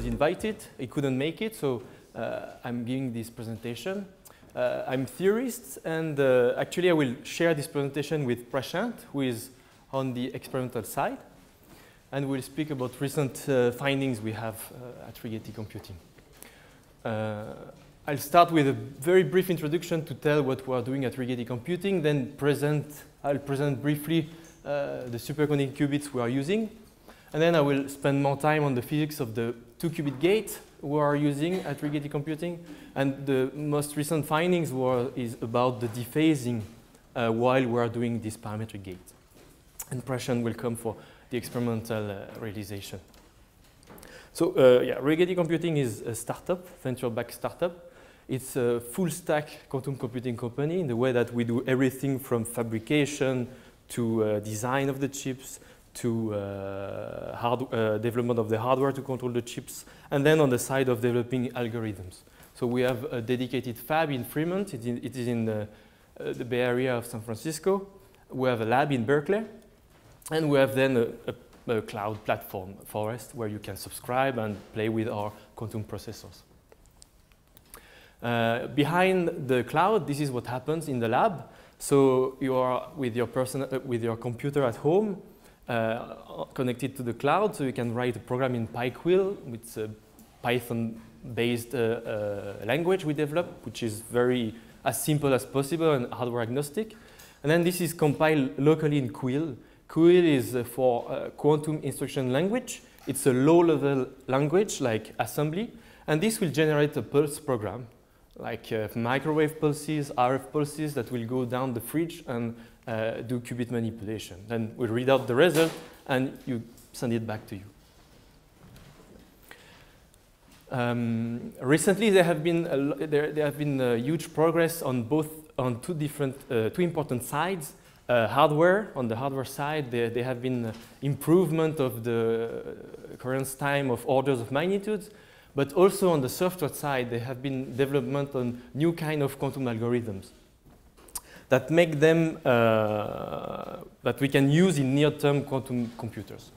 was invited. He couldn't make it, so I'm giving this presentation. I'm a theorist, and actually I will share this presentation with Prashant, who is on the experimental side, and we'll speak about recent findings we have at Rigetti Computing. I'll start with a very brief introduction to tell what we are doing at Rigetti Computing, then I'll present briefly the superconducting qubits we are using, and then I will spend more time on the physics of the two-qubit gate we are using at Rigetti Computing, and the most recent findings is about the dephasing while we are doing this parametric gate. And Prashant will come for the experimental realization. So yeah, Rigetti Computing is a startup, venture-backed startup. It's a full-stack quantum computing company in the way that we do everything from fabrication to design of the chips, to development of the hardware to control the chips, and then on the side of developing algorithms. So we have a dedicated fab in Fremont. It is in the Bay Area of San Francisco. We have a lab in Berkeley, and we have then a cloud platform, Forest, where you can subscribe and play with our quantum processors. Behind the cloud, this is what happens in the lab. So you are with your computer at home, connected to the cloud, so you can write a program in PyQuil, with a Python-based language we developed, which is as simple as possible and hardware agnostic. And then this is compiled locally in Quil. Quil is for quantum instruction language. It's a low-level language like assembly, and this will generate a pulse program, like microwave pulses, RF pulses that will go down the fridge and do qubit manipulation. Then we'll read out the result and you send it back to you. Recently, there have been huge progress on two important sides. Hardware, on the hardware side, there have been improvement of the occurrence time of orders of magnitudes. But also on the software side, there have been development on new kind of quantum algorithms that make them, that we can use in near-term quantum computers.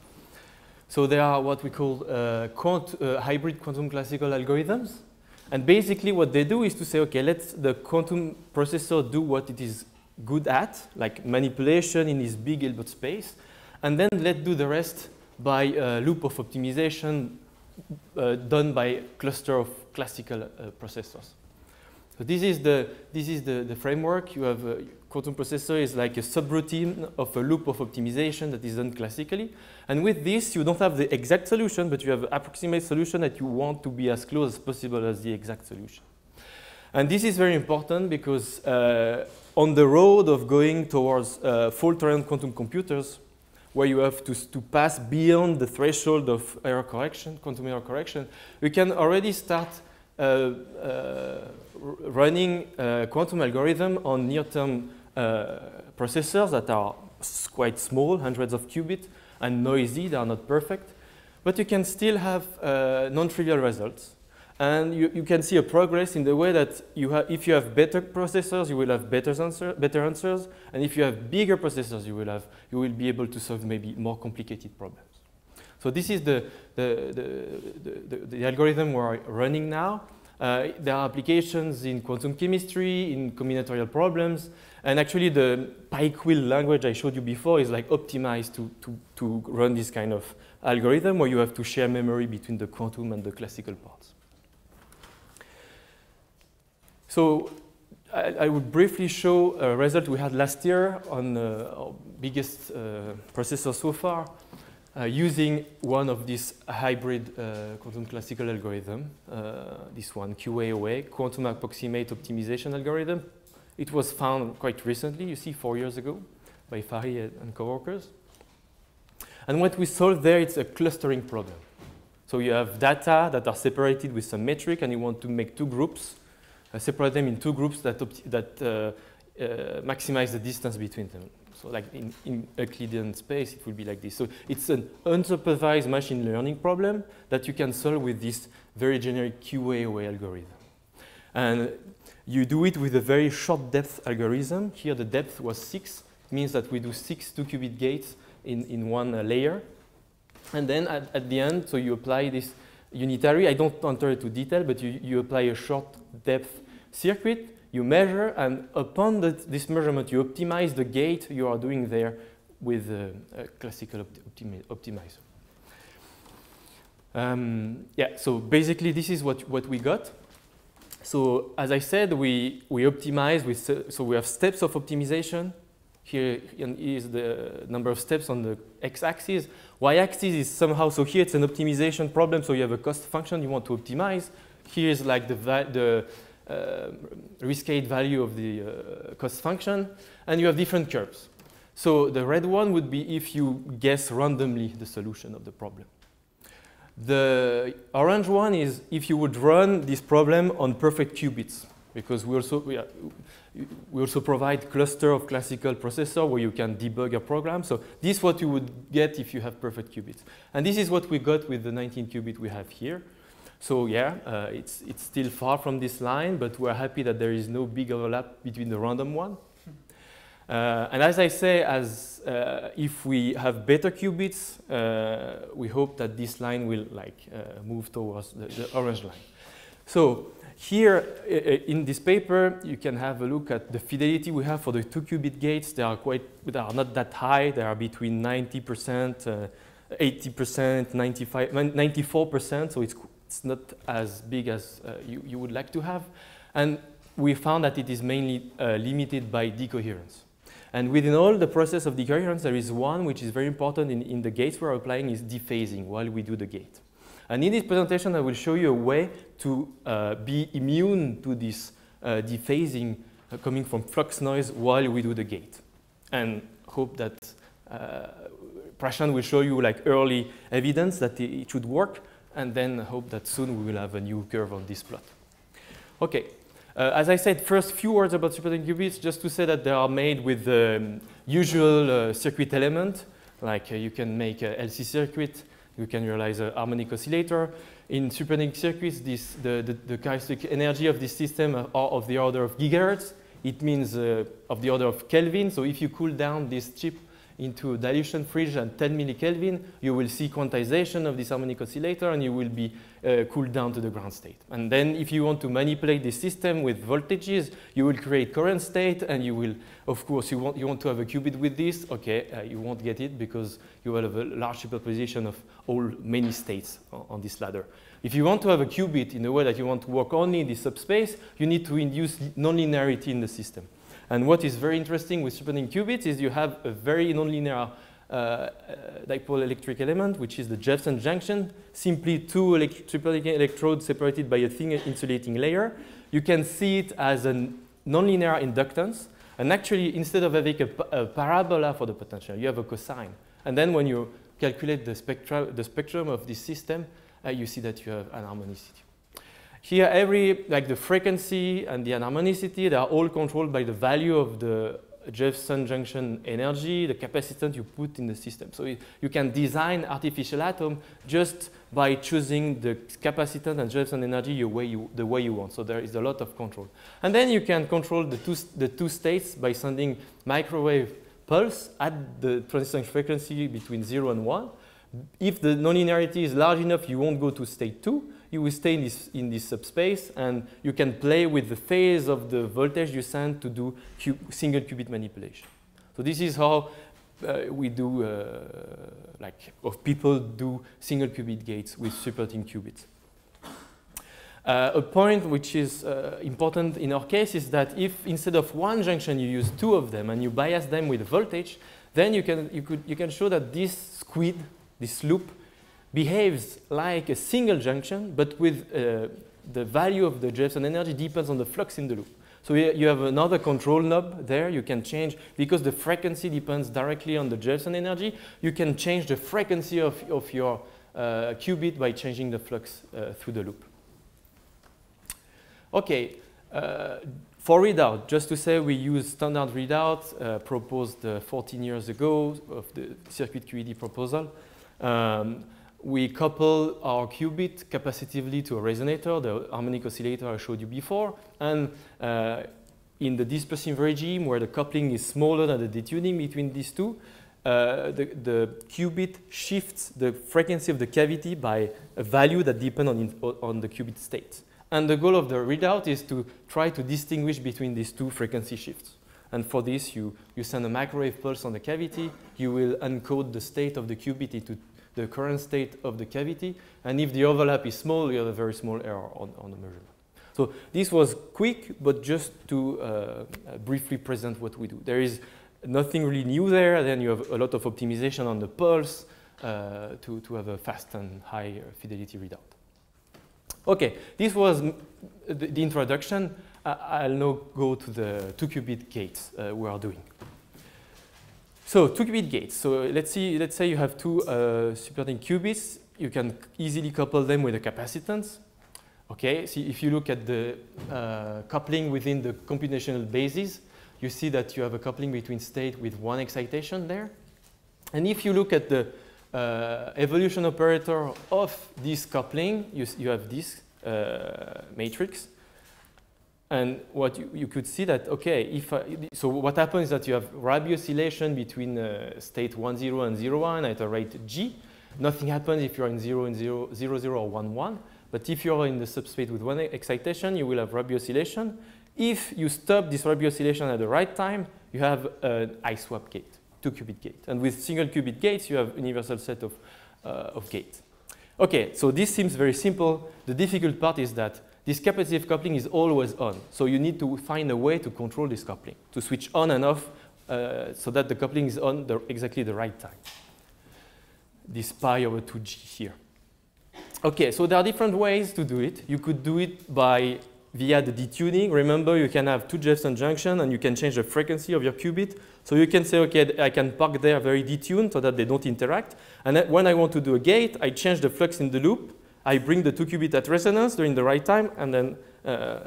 So there are what we call hybrid quantum classical algorithms. And basically what they do is to say, okay, let the quantum processor do what it is good at, like manipulation in this big Hilbert space, and then let's do the rest by a loop of optimization done by a cluster of classical processors. So this is the framework. You have a quantum processor is like a subroutine of a loop of optimization that is done classically. And with this, you don't have the exact solution, but you have an approximate solution that you want to be as close as possible as the exact solution. And this is very important because on the road of going towards fault-tolerant quantum computers, where you have to pass beyond the threshold of error correction, quantum error correction, we can already start running quantum algorithm on near-term processors that are quite small, hundreds of qubits, and noisy. They are not perfect. But you can still have non-trivial results. And you can see a progress in the way that if you have better processors, you will have better answers. And if you have bigger processors, you will be able to solve maybe more complicated problems. So this is the algorithm we're running now. There are applications in quantum chemistry, in combinatorial problems. And actually, the PyQuil language I showed you before is like optimized to run this kind of algorithm where you have to share memory between the quantum and the classical parts. So I would briefly show a result we had last year on our biggest processor so far using one of these hybrid quantum classical algorithm, this one, QADA, Quantum Approximate Optimization Algorithm. It was found quite recently, you see, 4 years ago by Henri and coworkers. And what we solved there, it's a clustering problem. So you have data that are separated with some metric and you want to make two groups. Separate them in two groups that maximize the distance between them. So like in Euclidean space, it will be like this. So it's an unsupervised machine learning problem that you can solve with this very generic QADA algorithm. And you do it with a very short depth algorithm. Here the depth was 6. It means that we do 6 two-qubit gates in one layer. And then at the end, so you apply this unitary. I don't enter into detail, but you apply a short depth circuit, you measure, and upon this measurement, you optimize the gate you are doing there with a classical optimizer. Yeah, so basically this is what we got. So as I said, we optimize with, so we have steps of optimization. Here is the number of steps on the x-axis. Y-axis is somehow, so here it's an optimization problem, so you have a cost function you want to optimize. Here is like the riscate value of the cost function, and you have different curves. So the red one would be if you guess randomly the solution of the problem. The orange one is if you would run this problem on perfect qubits, because we also provide cluster of classical processor where you can debug a program. So this is what you would get if you have perfect qubits. And this is what we got with the 19 qubit we have here. So yeah, it's still far from this line, but we're happy that there is no big overlap between the random one. And as I say, if we have better qubits, we hope that this line will move towards the orange line. So here in this paper, you can have a look at the fidelity we have for the 2-qubit gates. They are not that high. They are between 90%, 80%, 94%. So it's not as big as you would like to have. And we found that it is mainly limited by decoherence. And within all the process of decoherence, there is one which is very important in the gates we're applying is dephasing while we do the gate. And in this presentation, I will show you a way to be immune to this dephasing coming from flux noise while we do the gate. And hope that Prashant will show you early evidence that it should work, and then hope that soon we will have a new curve on this plot. Okay. As I said, first few words about superconducting qubits, just to say that they are made with the usual circuit element, like you can make a LC circuit, you can realize a harmonic oscillator. In superconducting circuits, the characteristic energy of this system are of the order of gigahertz. It means of the order of Kelvin. So if you cool down this chip into a dilution fridge at 10 millikelvin, you will see quantization of this harmonic oscillator, and you will be cooled down to the ground state. And then if you want to manipulate the system with voltages, you will create current state, and you will, of course, you want to have a qubit with this. Okay, you won't get it because you will have a large superposition of many states on this ladder. If you want to have a qubit in a way that you want to work only in this subspace, you need to induce nonlinearity in the system. And what is very interesting with superconducting qubits is you have a very nonlinear dipole electric element, which is the Jefferson junction, simply two superconducting electrodes separated by a thin insulating layer. You can see it as a nonlinear inductance. And actually, instead of having a parabola for the potential, you have a cosine. And then when you calculate the spectrum of this system, you see that you have anharmonicity. Here, the frequency and the anharmonicity, they are all controlled by the value of the Jefferson junction energy, the capacitance you put in the system. So you can design artificial atom just by choosing the capacitance and Jefferson energy the way you want. So there is a lot of control. And then you can control the two states by sending microwave pulse at the transition frequency between 0 and 1. If the nonlinearity is large enough, you won't go to state 2. You will stay in this subspace, and you can play with the phase of the voltage you send to do single qubit manipulation. So this is how we do, people do single qubit gates with superconducting qubits. A point which is important in our case is that if instead of one junction you use two of them and you bias them with voltage, then you can show that this squid, this loop, behaves like a single junction, but with the value of the Jefferson energy depends on the flux in the loop. So you have another control knob there. You can change, because the frequency depends directly on the Jefferson energy, you can change the frequency of your qubit by changing the flux through the loop. Okay, for readout, just to say we use standard readout proposed 14 years ago of the circuit QADA proposal. We couple our qubit capacitively to a resonator, the harmonic oscillator I showed you before, and in the dispersive regime where the coupling is smaller than the detuning between these two, the qubit shifts the frequency of the cavity by a value that depends on the qubit state. And the goal of the readout is to try to distinguish between these two frequency shifts. And for this, you send a microwave pulse on the cavity. You will encode the state of the qubit into the current state of the cavity. And if the overlap is small, you have a very small error on the measurement. So this was quick, but just to briefly present what we do. There is nothing really new there. Then you have a lot of optimization on the pulse to have a fast and high fidelity readout. OK, this was the introduction. I'll now go to the two-qubit gates we are doing. So two-qubit gates. So let's say you have two superconducting qubits. You can easily couple them with a capacitance. Okay, see if you look at the coupling within the computational basis, you see that you have a coupling between state with one excitation there. And if you look at the evolution operator of this coupling, you have this matrix. And what you could see that, okay, so what happens is that you have Rabi oscillation between state 1, 0 and 0, 1 at a rate g. Nothing happens if you're in 0 and 0, 0, 0 or 1, 1. But if you're in the subspace with one excitation, you will have Rabi oscillation. If you stop this Rabi oscillation at the right time, you have an iSWAP gate, two-qubit gate. And with single qubit gates, you have a universal set of gates. OK, so this seems very simple. The difficult part is that this capacitive coupling is always on. So you need to find a way to control this coupling, to switch on and off so that the coupling is on exactly the right time. This pi over 2g here. OK, so there are different ways to do it. You could do it via the detuning. Remember, you can have two Jefferson junctions, and you can change the frequency of your qubit. So you can say, OK, I can park there very detuned so that they don't interact. And then when I want to do a gate, I change the flux in the loop. I bring the two qubit at resonance during the right time, and then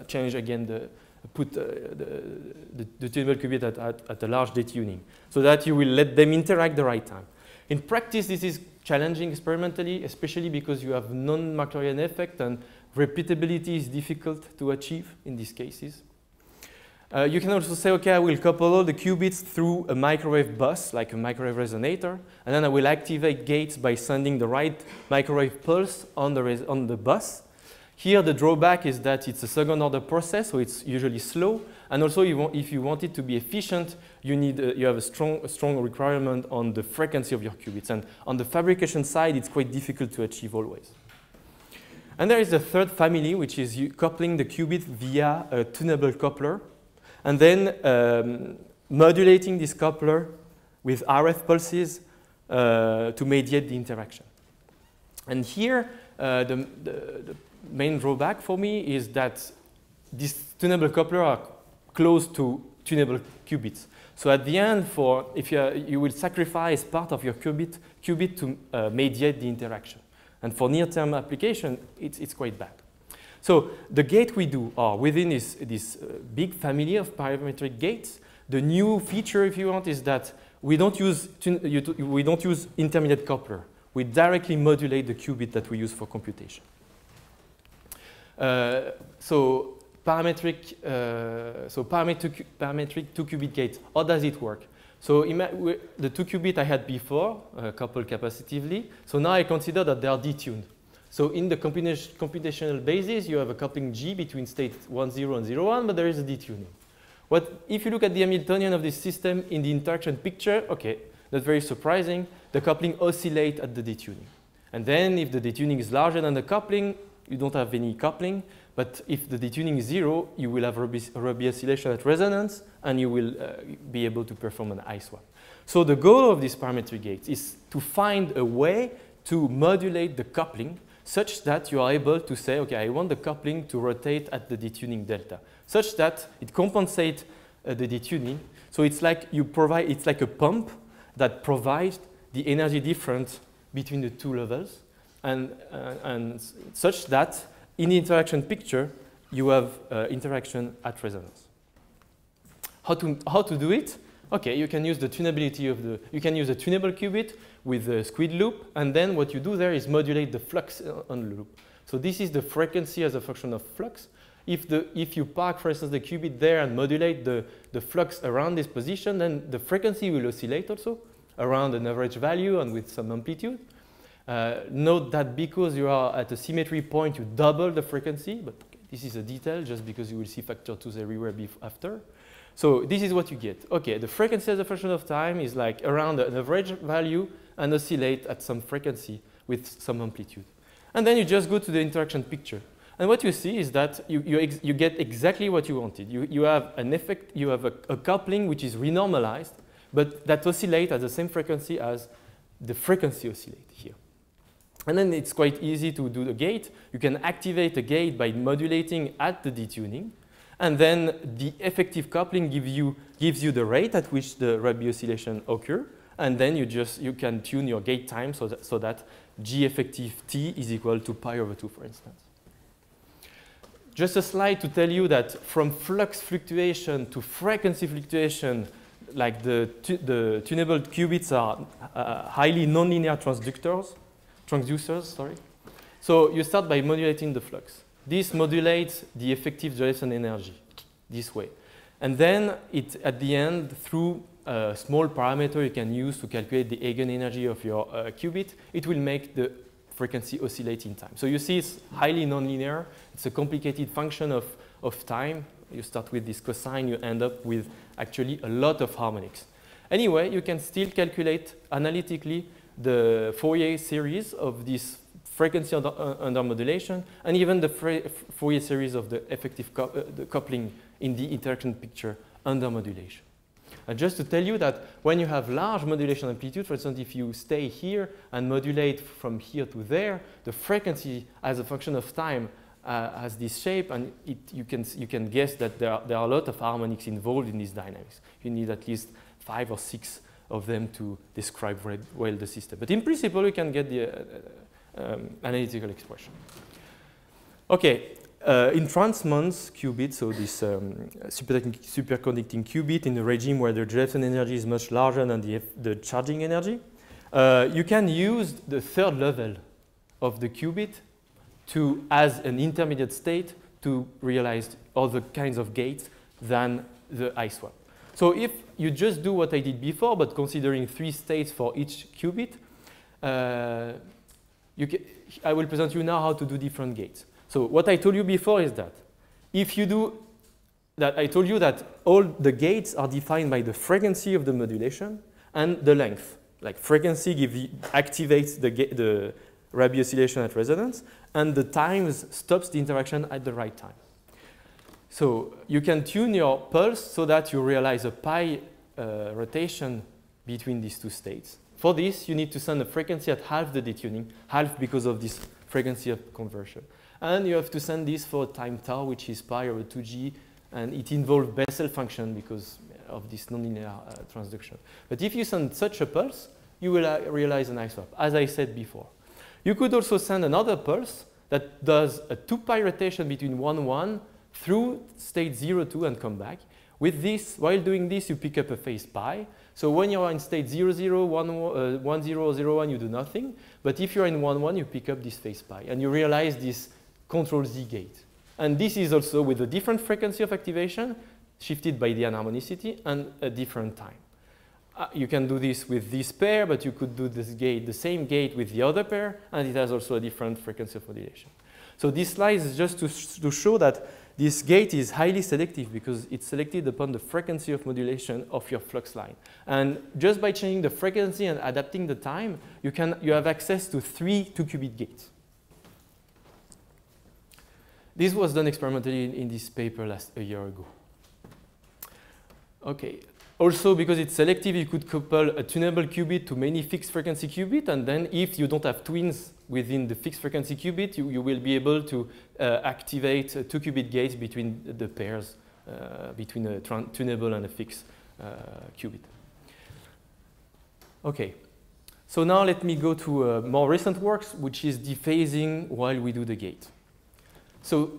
change again put the tunable qubit at a large detuning, so that you will let them interact the right time. In practice, this is challenging experimentally, especially because you have non-Maclaurian effect, and repeatability is difficult to achieve in these cases. You can also say, OK, I will couple all the qubits through a microwave bus, like a microwave resonator, and then I will activate gates by sending the right microwave pulse on the bus. Here, the drawback is that it's a second-order process, so it's usually slow. And also, if you want it to be efficient, you have a strong requirement on the frequency of your qubits. And on the fabrication side, it's quite difficult to achieve always. And there is a third family, which is coupling the qubit via a tunable coupler, and then modulating this coupler with RF pulses to mediate the interaction. And here, the main drawback for me is that these tunable couplers are close to tunable qubits. So at the end, if you will sacrifice part of your qubit to mediate the interaction. And for near-term application, it's quite bad. So the gate we do are within this big family of parametric gates. The new feature, if you want, is that we don't use intermediate coupler. We directly modulate the qubit that we use for computation. So parametric two-qubit gate, how does it work? So the two-qubit I had before, coupled capacitively. So now I consider that they are detuned. So in the computational basis, you have a coupling G between state 1, 0 and 0, 1, but there is a detuning. If you look at the Hamiltonian of this system in the interaction picture, OK, that's very surprising. The coupling oscillates at the detuning. And then if the detuning is larger than the coupling, you don't have any coupling. But if the detuning is 0, you will have Rabi oscillation at resonance, and you will be able to perform an iSWAP. So the goal of this parametric gate is to find a way to modulate the coupling such that you are able to say, OK, I want the coupling to rotate at the detuning delta, such that it compensates the detuning. So it's like it's like a pump that provides the energy difference between the two levels, and such that in the interaction picture, you have interaction at resonance. How to do it? OK, you can use the tunability of you can use a tunable qubit with a squid loop, and then what you do there is modulate the flux on the loop. So this is the frequency as a function of flux. If you park, for instance, the qubit there and modulate the flux around this position, then the frequency will oscillate also, around an average value and with some amplitude. Note that because you are at a symmetry point, you double the frequency, but this is a detail just because you will see factor 2s everywhere after. So this is what you get. Okay, the frequency as a function of time is like around an average value and oscillate at some frequency with some amplitude. And then you just go to the interaction picture. And what you see is that you get exactly what you wanted. You have an effect, you have a coupling which is renormalized, but that oscillates at the same frequency as the frequency oscillate here. And then it's quite easy to do the gate. You can activate the gate by modulating at the detuning. And then the effective coupling gives you the rate at which the Rabi oscillation occur. And then you can tune your gate time so that G effective T is equal to pi over 2, for instance. Just a slide to tell you that from flux fluctuation to frequency fluctuation, like the tunable qubits are highly nonlinear transducers. So you start by modulating the flux. This modulates the effective Dephasing energy this way. And then at the end, through a small parameter you can use to calculate the eigenenergy of your qubit, it will make the frequency oscillate in time. So you see it's highly nonlinear. It's a complicated function of time. You start with this cosine, you end up with actually a lot of harmonics. Anyway, you can still calculate analytically the Fourier series of this frequency under modulation, and even the Fourier series of the effective the coupling in the interaction picture under modulation. And just to tell you that when you have large modulation amplitude, for instance, if you stay here and modulate from here to there, the frequency as a function of time has this shape, and you can guess that there are a lot of harmonics involved in these dynamics. You need at least 5 or 6 of them to describe well the system. But in principle, you can get the analytical expression. Okay, entrancements qubit, so this superconducting qubit in a regime where the Dephasing energy is much larger than the charging energy, you can use the third level of the qubit as an intermediate state to realize other kinds of gates than the iSWAP. So if you just do what I did before, but considering 3 states for each qubit, I will present you now how to do different gates. So what I told you before is that if you do that, I told you that all the gates are defined by the frequency of the modulation and the length. Like frequency activates the Rabi oscillation at resonance, and the times stops the interaction at the right time. So you can tune your pulse so that you realize a pi rotation between these 2 states. For this, you need to send a frequency at half the detuning, half because of this frequency of conversion. And you have to send this for time tau, which is pi over 2g, and it involves Bessel function because of this nonlinear transduction. But if you send such a pulse, you will realize an iSWAP, as I said before. You could also send another pulse that does a 2 pi rotation between 1, 1 through state 0, 2 and come back. With this, while doing this, you pick up a phase pi. So when you are in state 0, 0, 1, 0, 0, 1, you do nothing. But if you're in 1, 1, you pick up this phase pi. And you realize this control Z gate. And this is also with a different frequency of activation, shifted by the anharmonicity, and a different time. You can do this with this pair, but you could do this gate, the same gate with the other pair, and it has also a different frequency of modulation. So this slide is just to show that this gate is highly selective because it's selected upon the frequency of modulation of your flux line. And just by changing the frequency and adapting the time, you have access to 3 2-qubit gates. This was done experimentally in this paper a year ago. Okay. Also, because it's selective, you could couple a tunable qubit to many fixed frequency qubit, and then if you don't have twins within the fixed frequency qubit, you will be able to activate 2-qubit gates between the pairs, between a tunable and a fixed qubit. Okay, so now let me go to more recent works, which is dephasing while we do the gate. So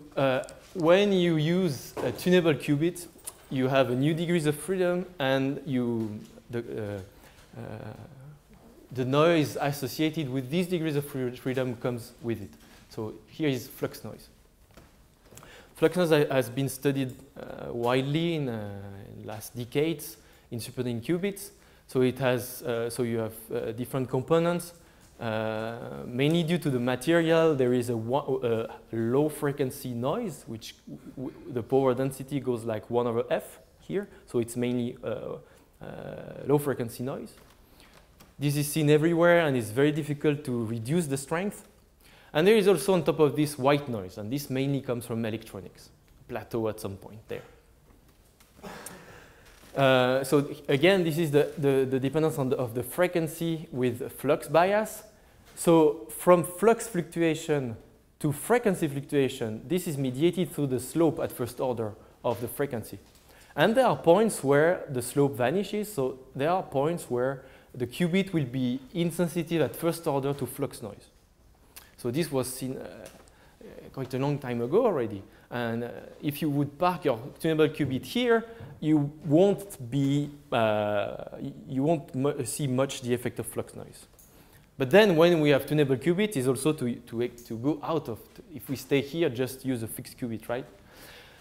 when you use a tunable qubit, you have a new degrees of freedom, and the noise associated with these degrees of freedom comes with it. So here is flux noise. Flux noise has been studied widely in last decades in superconducting qubits. So it has, so you have different components. Mainly due to the material, there is a low frequency noise, which the power density goes like 1 over f here. So it's mainly low frequency noise. This is seen everywhere and it's very difficult to reduce the strength. And there is also on top of this white noise, and this mainly comes from electronics, plateau at some point there. So again, this is the dependence on of the frequency with flux bias. So from flux fluctuation to frequency fluctuation, this is mediated through the slope at first order of the frequency. And there are points where the slope vanishes, so there are points where the qubit will be insensitive at first order to flux noise. So this was seen quite a long time ago already. And if you would park your tunable qubit here, you won't see much the effect of flux noise. But then when we have tunable qubit, is also to go out of, if we stay here, just use a fixed qubit, right?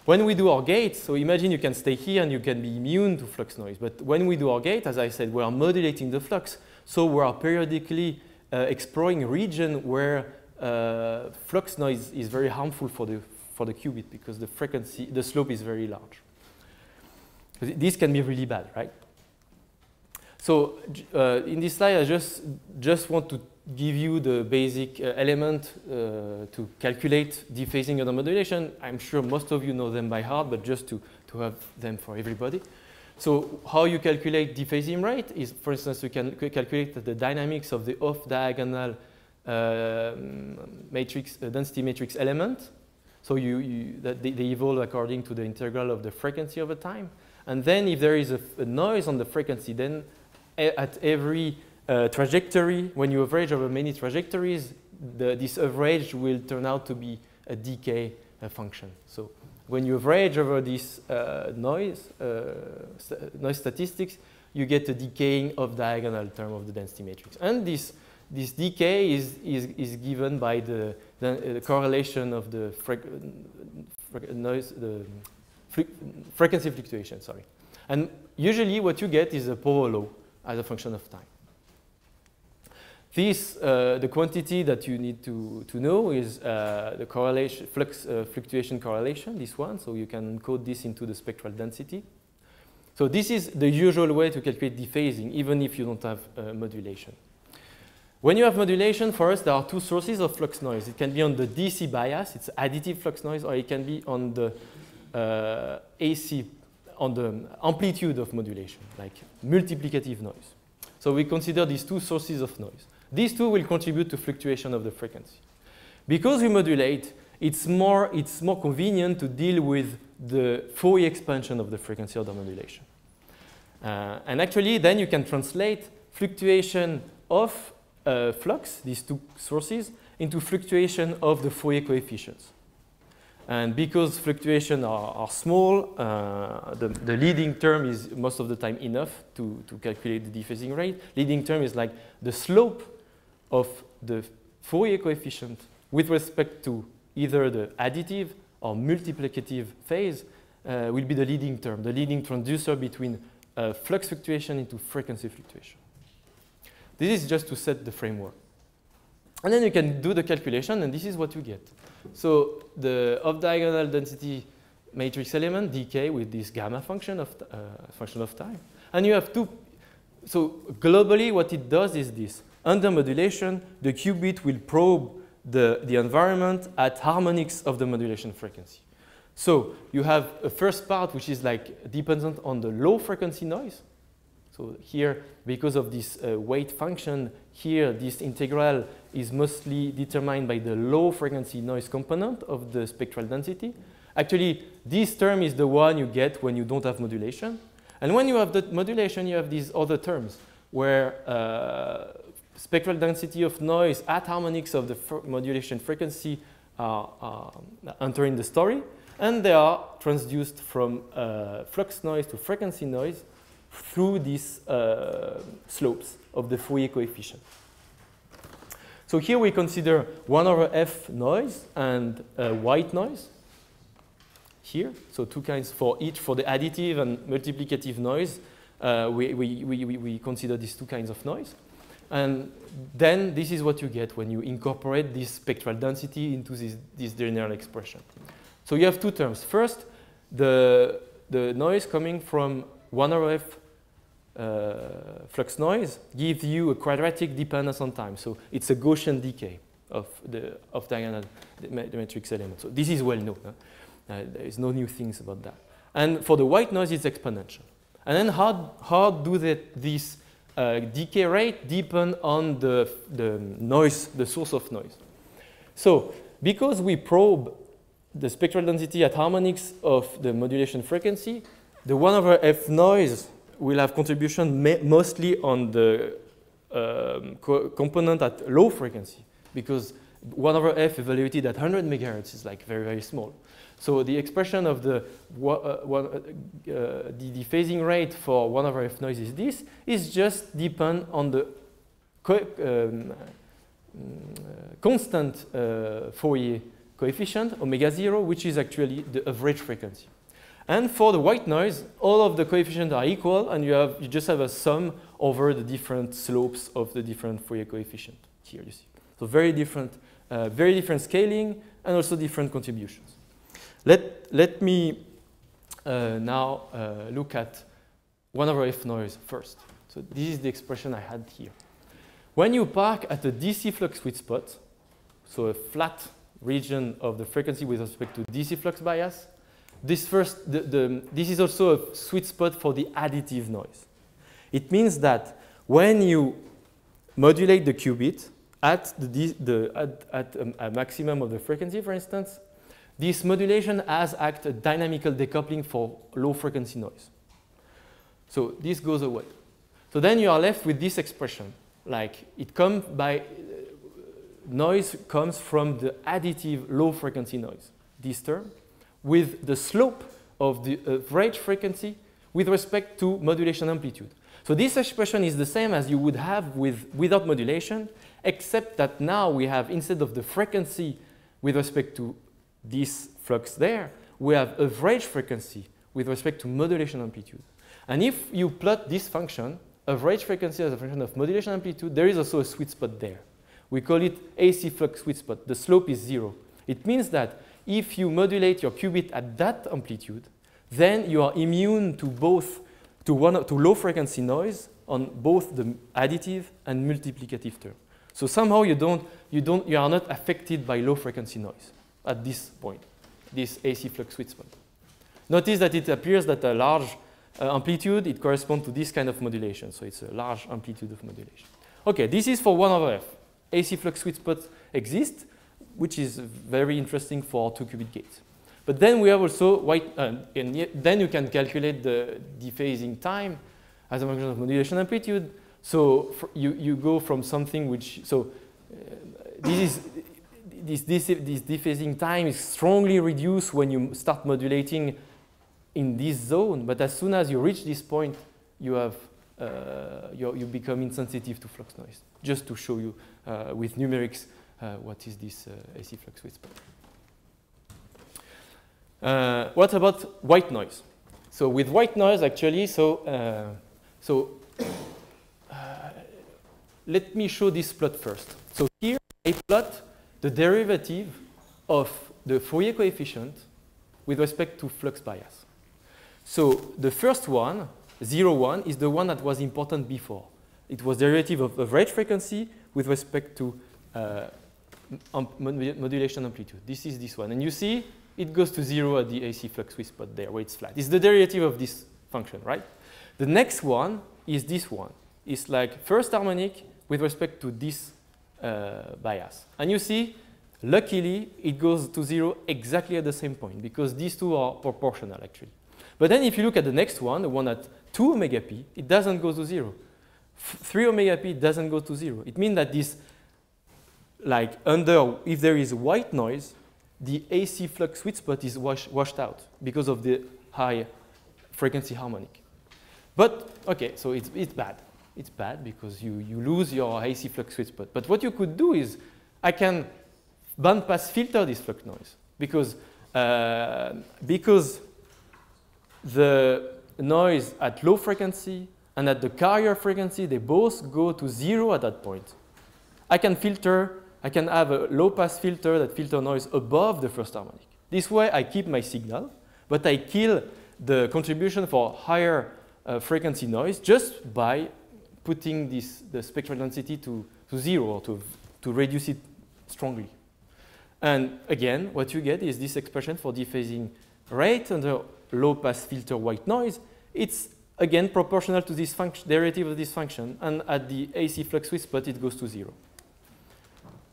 When we do our gate, so imagine you can stay here and you can be immune to flux noise. But when we do our gate, as I said, we are modulating the flux. So we are periodically exploring a region where flux noise is very harmful for the qubit because the frequency, the slope is very large. This can be really bad, right? So in this slide, I just want to give you the basic element to calculate dephasing under modulation. I'm sure most of you know them by heart, but just to have them for everybody. So how you calculate dephasing rate is, for instance, you can calculate the dynamics of the off-diagonal matrix, density matrix element. So they evolve according to the integral of the frequency over time. And then if there is a noise on the frequency, then at every trajectory, when you average over many trajectories, this average will turn out to be a decay function. So when you average over this noise statistics, you get a decaying of diagonal term of the density matrix. And this decay is given by the correlation of the frequency fluctuation, sorry. And usually what you get is a power law as a function of time. This, the quantity that you need to know is the correlation, flux fluctuation correlation, this one. So you can code this into the spectral density. So this is the usual way to calculate dephasing, even if you don't have modulation. When you have modulation, for us, there are two sources of flux noise. It can be on the DC bias, it's additive flux noise, or it can be on the AC, on the amplitude of modulation, like multiplicative noise. So we consider these two sources of noise. These two will contribute to fluctuation of the frequency. Because we modulate, it's more convenient to deal with the Fourier expansion of the frequency under modulation. And actually, then you can translate fluctuation of flux, these two sources, into fluctuation of the Fourier coefficients. And because fluctuations are small, the leading term is most of the time enough to calculate the dephasing rate. Leading term is like the slope of the Fourier coefficient with respect to either the additive or multiplicative phase will be the leading term, the leading transducer between flux fluctuation into frequency fluctuation. This is just to set the framework. And then you can do the calculation, and this is what you get. So the off-diagonal density matrix element decay with this gamma function of time. And you have two. So globally, what it does is this. Under modulation, the qubit will probe the environment at harmonics of the modulation frequency. So you have a first part, which is like dependent on the low frequency noise. So here, because of this weight function, here this integral is mostly determined by the low frequency noise component of the spectral density. Actually, this term is the one you get when you don't have modulation. And when you have the modulation, you have these other terms where spectral density of noise at harmonics of the modulation frequency are entering the story. And they are transduced from flux noise to frequency noise through these slopes of the Fourier coefficient. So here we consider 1 over f noise and white noise here. So two kinds for each, for the additive and multiplicative noise. we consider these two kinds of noise. And then this is what you get when you incorporate this spectral density into this general expression. So you have two terms. First, the noise coming from 1/f flux noise gives you a quadratic dependence on time. So it's a Gaussian decay of diagonal matrix elements. So this is well known. Huh? There is no new things about that. And for the white noise, it's exponential. And then how do this decay rate depend on the noise, the source of noise? So because we probe the spectral density at harmonics of the modulation frequency, the 1/f noise will have contribution mostly on the component at low frequency, because 1/f evaluated at 100 megahertz is like very, very small. So the expression of the dephasing rate for 1/f noise is this, is just depend on the constant Fourier coefficient, omega 0, which is actually the average frequency. And for the white noise, all of the coefficients are equal, and you just have a sum over the different slopes of the different Fourier coefficient. Here you see. So very different scaling, and also different contributions. Let me now look at 1/f noise first. So this is the expression I had here. When you park at a DC flux sweet spot, so a flat region of the frequency with respect to DC flux bias, this is also a sweet spot for the additive noise. It means that when you modulate the qubit at a maximum of the frequency, for instance, this modulation has a dynamical decoupling for low frequency noise. So this goes away. So then you are left with this expression, like noise comes from the additive low frequency noise, this term, with the slope of the average frequency with respect to modulation amplitude. So this expression is the same as you would have without modulation, except that now we have, instead of the frequency with respect to this flux there, we have average frequency with respect to modulation amplitude. And if you plot this function, average frequency as a function of modulation amplitude, there is also a sweet spot there. We call it AC flux sweet spot. The slope is 0. It means that if you modulate your qubit at that amplitude, then you are immune to low frequency noise on both the additive and multiplicative term. So somehow you are not affected by low frequency noise at this point, this AC flux sweet spot. Notice that it appears that a large amplitude, it corresponds to this kind of modulation. So it's a large amplitude of modulation. Okay, this is for 1/f. AC flux sweet spot exists, which is very interesting for 2-qubit gates. But then we have also then you can calculate the dephasing time as a function of modulation amplitude. So you go from something which, this dephasing time is strongly reduced when you start modulating in this zone, but as soon as you reach this point, you become insensitive to flux noise. Just to show you with numerics what is this AC flux sweet spot. What about white noise? So with white noise, actually, let me show this plot first. So here I plot the derivative of the Fourier coefficient with respect to flux bias. So the first one, 0, 1, is the one that was important before. It was derivative of average frequency with respect to modulation amplitude. This is this one. And you see, it goes to 0 at the AC flux sweet spot there, where it's flat. It's the derivative of this function, right? The next one is this one. It's like first harmonic with respect to this bias. And you see, luckily, it goes to 0 exactly at the same point, because these two are proportional, actually. But then if you look at the next one, the one at 2 omega p, it doesn't go to 0. 3 omega p doesn't go to 0. It means that this, if there is white noise, the AC flux sweet spot is washed out because of the high frequency harmonic. But, okay, so it's bad. It's bad because you lose your AC flux sweet spot. But what you could do is, I can bandpass filter this flux noise because the noise at low frequency and at the carrier frequency, they both go to 0 at that point. I can have a low-pass filter that filter noise above the first harmonic. This way, I keep my signal, but I kill the contribution for higher frequency noise just by putting the spectral density to 0 or to reduce it strongly. And again, what you get is this expression for dephasing rate under low-pass filter white noise. It's again proportional to this derivative of this function, and at the AC flux sweet spot, it goes to 0.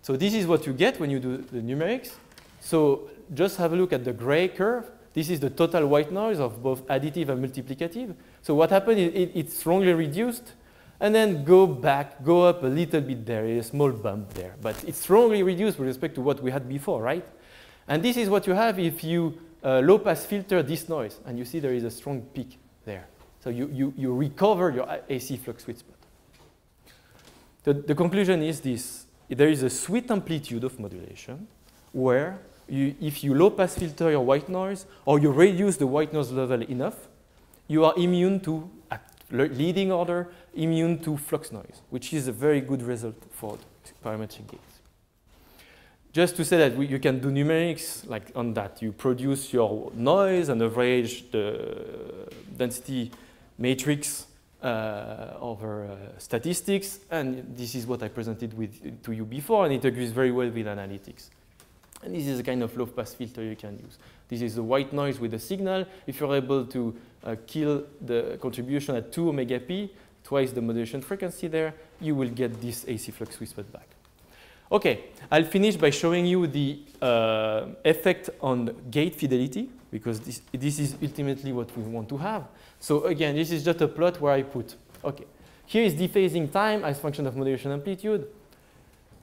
So this is what you get when you do the numerics. So just have a look at the gray curve. This is the total white noise of both additive and multiplicative. So what happened is it's strongly reduced, and then go up a little bit there, a small bump there. But it's strongly reduced with respect to what we had before, right? And this is what you have if you low-pass filter this noise. And you see there is a strong peak there. So you recover your AC flux sweet spot. The conclusion is this. There is a sweet amplitude of modulation where if you low-pass filter your white noise or you reduce the white noise level enough, you are immune to, at leading order, immune to flux noise, which is a very good result for parametric gates. Just to say that you can do numerics like on that. You produce your noise and average the density matrix over statistics, and this is what I presented to you before, and it agrees very well with analytics. And this is a kind of low-pass filter you can use. This is the white noise with the signal. If you're able to kill the contribution at 2 omega p, twice the modulation frequency there, you will get this AC flux sweet spot back. Okay, I'll finish by showing you the effect on gate fidelity, because this is ultimately what we want to have. So again, this is just a plot where I put, okay, here is dephasing time as function of modulation amplitude.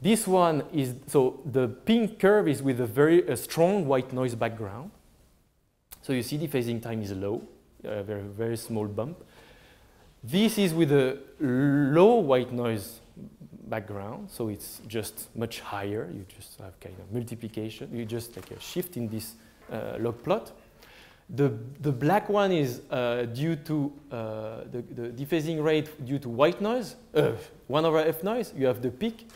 This one is, so the pink curve is with a very strong white noise background. So you see dephasing time is low, very, very small bump. This is with a low white noise background, so it's just much higher. You just have kind of multiplication. You just like a shift in this log plot. The black one is due to the dephasing rate due to white noise, 1 over F noise. You have the peak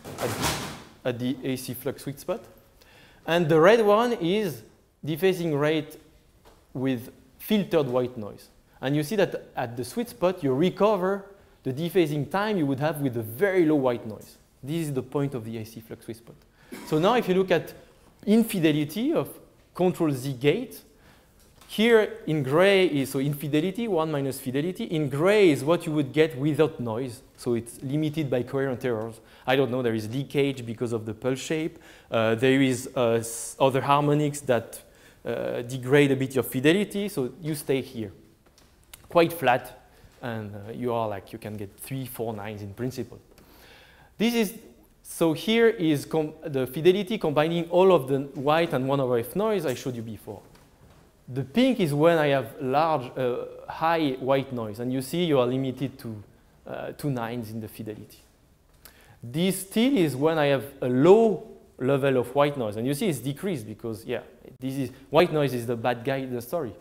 at the AC flux sweet spot. And the red one is dephasing rate with filtered white noise. And you see that at the sweet spot, you recover the dephasing time you would have with a very low white noise. This is the point of the AC flux sweet spot. So now if you look at infidelity of control Z gate, here in gray is, so infidelity, 1 minus fidelity. In gray is what you would get without noise. So it's limited by coherent errors. I don't know, there is leakage because of the pulse shape. There is other harmonics that degrade a bit your fidelity. So you stay here, quite flat. And you are like, you can get 3, 4 nines in principle. This is, so here is the fidelity combining all of the white and 1 over F noise I showed you before. The pink is when I have large, high white noise, and you see you are limited to 2 nines in the fidelity. This still is when I have a low level of white noise, and you see it's decreased because, yeah, white noise is the bad guy in the story.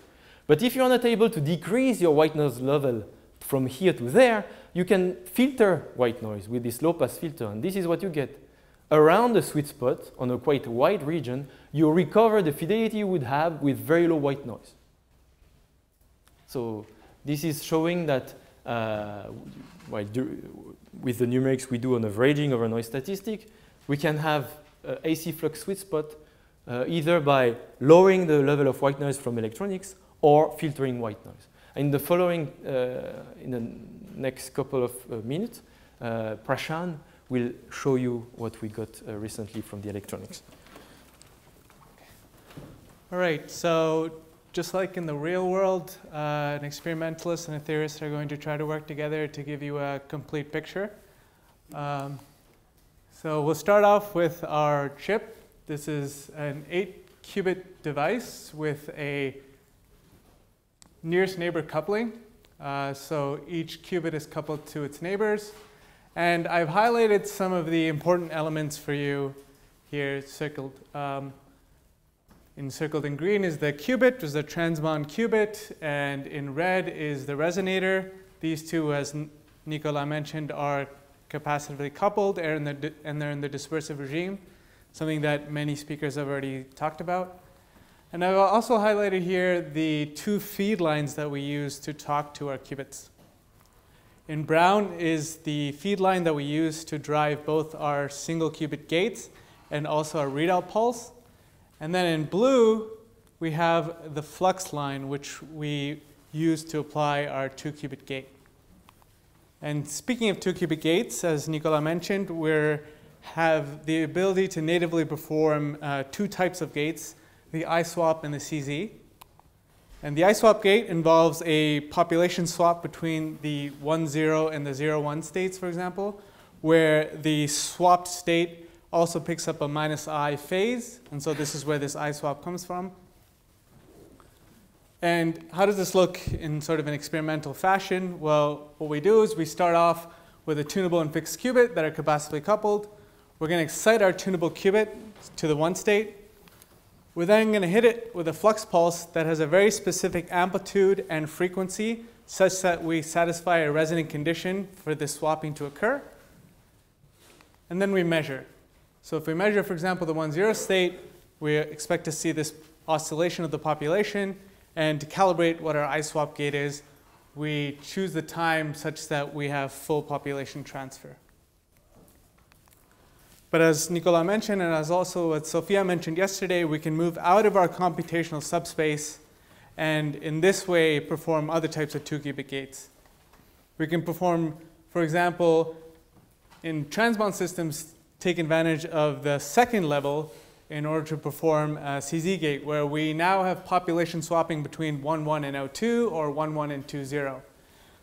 But if you're not able to decrease your white noise level from here to there, you can filter white noise with this low-pass filter, and this is what you get. Around the sweet spot, on a quite wide region, you recover the fidelity you would have with very low white noise. So this is showing that with the numerics we do on averaging over noise statistic, we can have AC flux sweet spot either by lowering the level of white noise from electronics or filtering white noise. In the following, in the next couple of minutes, Prashant will show you what we got recently from the electronics. All right, so just like in the real world, an experimentalist and a theorist are going to try to work together to give you a complete picture. So we'll start off with our chip. This is an 8-qubit device with a nearest neighbor coupling. So each qubit is coupled to its neighbors. And I've highlighted some of the important elements for you here, circled. Encircled in green is the qubit, is the transmon qubit, and in red is the resonator. These two, as Nicolas mentioned, are capacitively coupled and they're in the dispersive regime, something that many speakers have already talked about. And I've also highlighted here the two feed lines that we use to talk to our qubits. In brown is the feed line that we use to drive both our single qubit gates and also our readout pulse. And then in blue, we have the flux line, which we use to apply our 2-qubit gate. And speaking of 2-qubit gates, as Nicolas mentioned, we have the ability to natively perform two types of gates, the iSWAP and the CZ. And the iSWAP gate involves a population swap between the 1-0 and the 0-1 states, for example, where the swapped state also picks up a -I phase. And so this is where this iSWAP comes from. And how does this look in sort of an experimental fashion? Well, what we do is we start off with a tunable and fixed qubit that are capacitively coupled. We're going to excite our tunable qubit to the 1 state. We're then going to hit it with a flux pulse that has a very specific amplitude and frequency such that we satisfy a resonant condition for this swapping to occur. And then we measure. So if we measure, for example, the 1-0 state, we expect to see this oscillation of the population. And to calibrate what our iSWAP gate is, we choose the time such that we have full population transfer. But as Nicolas mentioned, and as also what Sophia mentioned yesterday, we can move out of our computational subspace and in this way perform other types of 2-qubit gates. We can perform, for example, in transmon systems, take advantage of the second level in order to perform a CZ gate, where we now have population swapping between 1-1 and 0-2 or 1-1 and 2-0.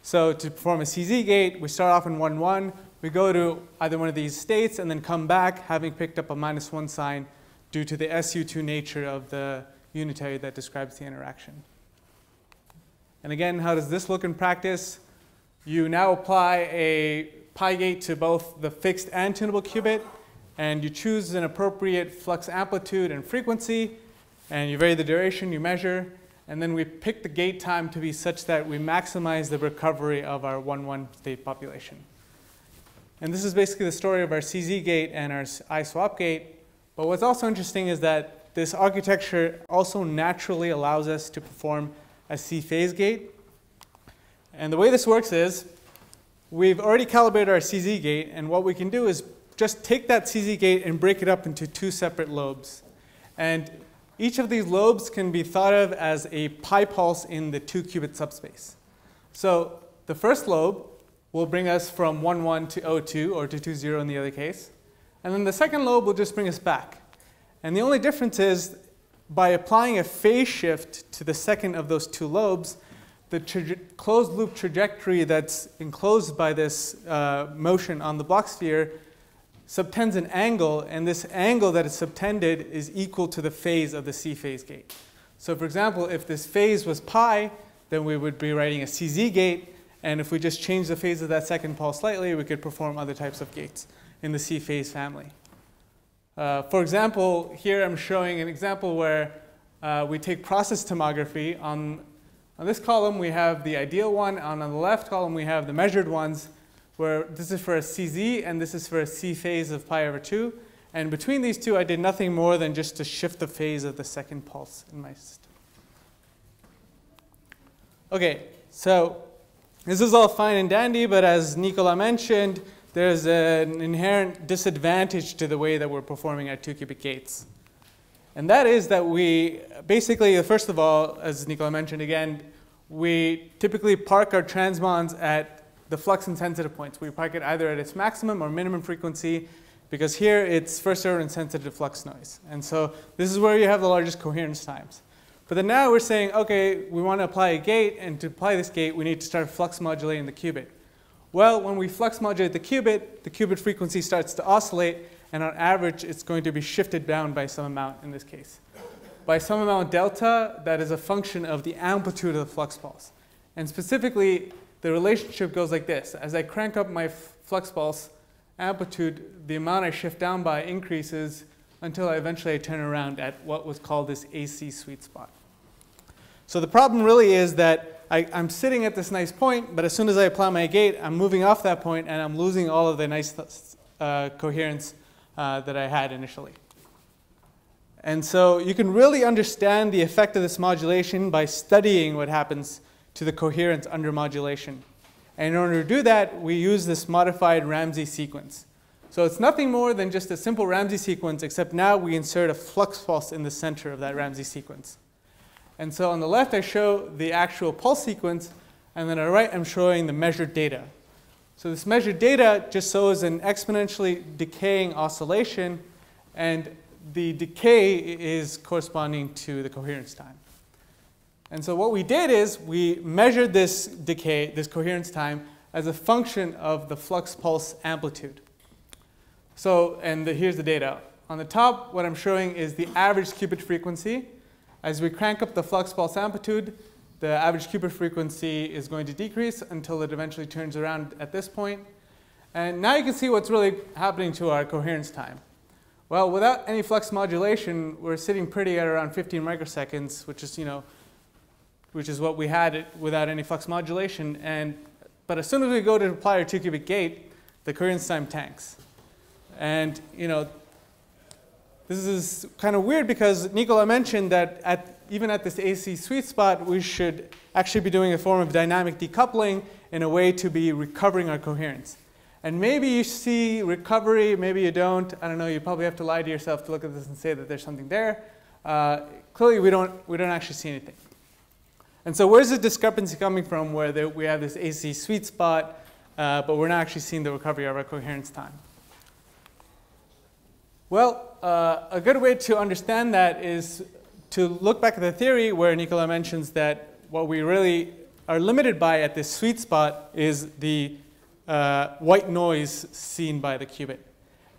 So to perform a CZ gate, we start off in 1-1. We go to either one of these states and then come back having picked up a -1 sign due to the SU2 nature of the unitary that describes the interaction. And again, how does this look in practice? You now apply a pi gate to both the fixed and tunable qubit, and you choose an appropriate flux amplitude and frequency, and you vary the duration, you measure, and then we pick the gate time to be such that we maximize the recovery of our 1-1 state population. And this is basically the story of our CZ gate and our iSWAP gate. But what's also interesting is that this architecture also naturally allows us to perform a C-phase gate. And the way this works is we've already calibrated our CZ gate, and what we can do is just take that CZ gate and break it up into two separate lobes. And each of these lobes can be thought of as a pi pulse in the 2-qubit subspace. So the first lobe will bring us from 1-1 to 0-2 or to 2-0 in the other case. And then the second lobe will just bring us back. And the only difference is by applying a phase shift to the second of those two lobes, the closed loop trajectory that's enclosed by this motion on the Bloch sphere subtends an angle, and this angle that is subtended is equal to the phase of the C phase gate. So for example, if this phase was pi, then we would be writing a CZ gate. And if we just change the phase of that second pulse slightly, we could perform other types of gates in the C phase family. For example, here I'm showing an example where we take process tomography. On this column, we have the ideal one. On the left column, we have the measured ones, where this is for a CZ, and this is for a C phase of pi/2. And between these two, I did nothing more than just to shift the phase of the second pulse in my system. OK, so this is all fine and dandy, but as Nicolas mentioned, there's an inherent disadvantage to the way that we're performing our 2-qubit gates. And that is that we basically, first of all, as Nicolas mentioned again, we typically park our transmons at the flux insensitive points. We park it either at its maximum or minimum frequency, because here it's first order insensitive to flux noise. And so this is where you have the largest coherence times. But then now we're saying, OK, we want to apply a gate, and to apply this gate, we need to start flux modulating the qubit. Well, when we flux modulate the qubit frequency starts to oscillate, and on average, it's going to be shifted down by some amount in this case. By some amount delta, that is a function of the amplitude of the flux pulse. And specifically, the relationship goes like this. As I crank up my flux pulse amplitude, the amount I shift down by increases until eventually I turn around at what was called this AC sweet spot. So the problem really is that I'm sitting at this nice point, but as soon as I apply my gate, I'm moving off that point, and I'm losing all of the nice coherence that I had initially. And so you can really understand the effect of this modulation by studying what happens to the coherence under modulation. And in order to do that, we use this modified Ramsey sequence. So it's nothing more than just a simple Ramsey sequence, except now we insert a flux pulse in the center of that Ramsey sequence. And so on the left, I show the actual pulse sequence, and then on the right, I'm showing the measured data. So this measured data just shows an exponentially decaying oscillation, and the decay is corresponding to the coherence time. And so what we did is we measured this decay, this coherence time, as a function of the flux pulse amplitude. So, and here's the data. On the top, what I'm showing is the average qubit frequency. As we crank up the flux pulse amplitude, the average qubit frequency is going to decrease until it eventually turns around at this point. And now you can see what's really happening to our coherence time. Well, without any flux modulation, we're sitting pretty at around 15 microseconds, which is what we had without any flux modulation. But as soon as we go to apply our 2-qubit gate, the coherence time tanks. And this is kind of weird because Nicolas mentioned that even at this AC sweet spot, we should actually be doing a form of dynamic decoupling in a way to be recovering our coherence. And maybe you see recovery, maybe you don't. I don't know. You probably have to lie to yourself to look at this and say that there's something there. Clearly, we don't actually see anything. And so where's the discrepancy coming from where we have this AC sweet spot, but we're not actually seeing the recovery of our coherence time? Well, a good way to understand that is to look back at the theory where Nicolas mentions that what we really are limited by at this sweet spot is the white noise seen by the qubit.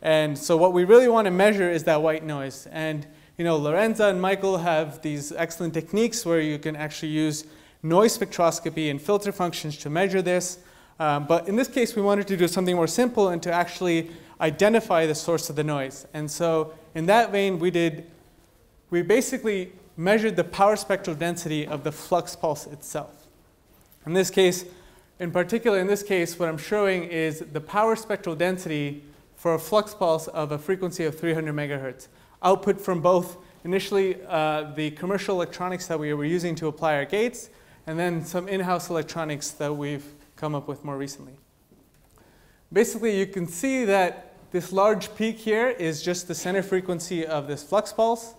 And so what we really want to measure is that white noise. And Lorenza and Michael have these excellent techniques where you can actually use noise spectroscopy and filter functions to measure this. But in this case, we wanted to do something more simple and to actually identify the source of the noise. And so in that vein, we basically measured the power spectral density of the flux pulse itself. In this case, in particular, in this case, what I'm showing is the power spectral density for a flux pulse of a frequency of 300 megahertz. Output from both initially the commercial electronics that we were using to apply our gates, and then some in-house electronics that we've come up with more recently. Basically, you can see that this large peak here is just the center frequency of this flux pulse.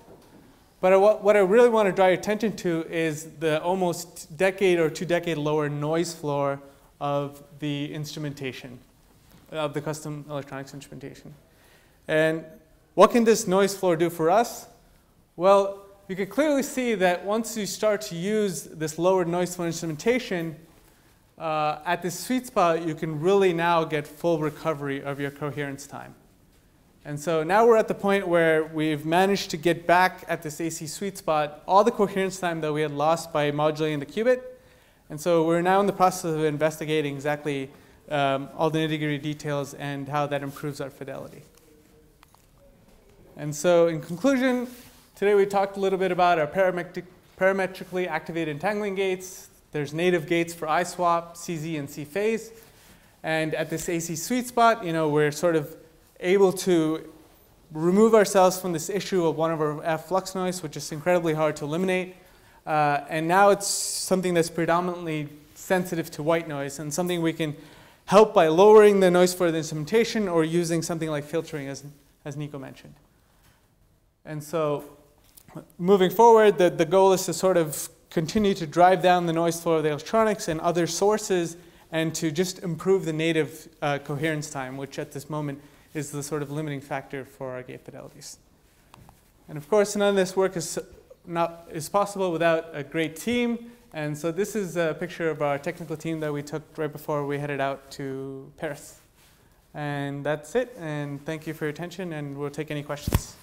But what I really want to draw your attention to is the almost decade or 2-decade lower noise floor of the instrumentation, of the custom electronics instrumentation. And what can this noise floor do for us? Well, you can clearly see that once you start to use this lowered noise floor instrumentation, at this sweet spot, you can really now get full recovery of your coherence time. And so now we're at the point where we've managed to get back at this AC sweet spot all the coherence time that we had lost by modulating the qubit. And so we're now in the process of investigating exactly all the nitty-gritty details and how that improves our fidelity. And so in conclusion, today we talked a little bit about our parametrically activated entangling gates. There's native gates for iSWAP, CZ, and C-phase. And at this AC sweet spot, we're sort of able to remove ourselves from this issue of 1 over F flux noise, which is incredibly hard to eliminate. And now it's something that's predominantly sensitive to white noise and something we can help by lowering the noise for the instrumentation or using something like filtering, as Nico mentioned. And so moving forward, the goal is to sort of continue to drive down the noise floor of the electronics and other sources and to just improve the native coherence time, which at this moment is the sort of limiting factor for our gate fidelities. And of course, none of this work is possible without a great team. And so this is a picture of our technical team that we took right before we headed out to Paris. And that's it. And thank you for your attention. And we'll take any questions.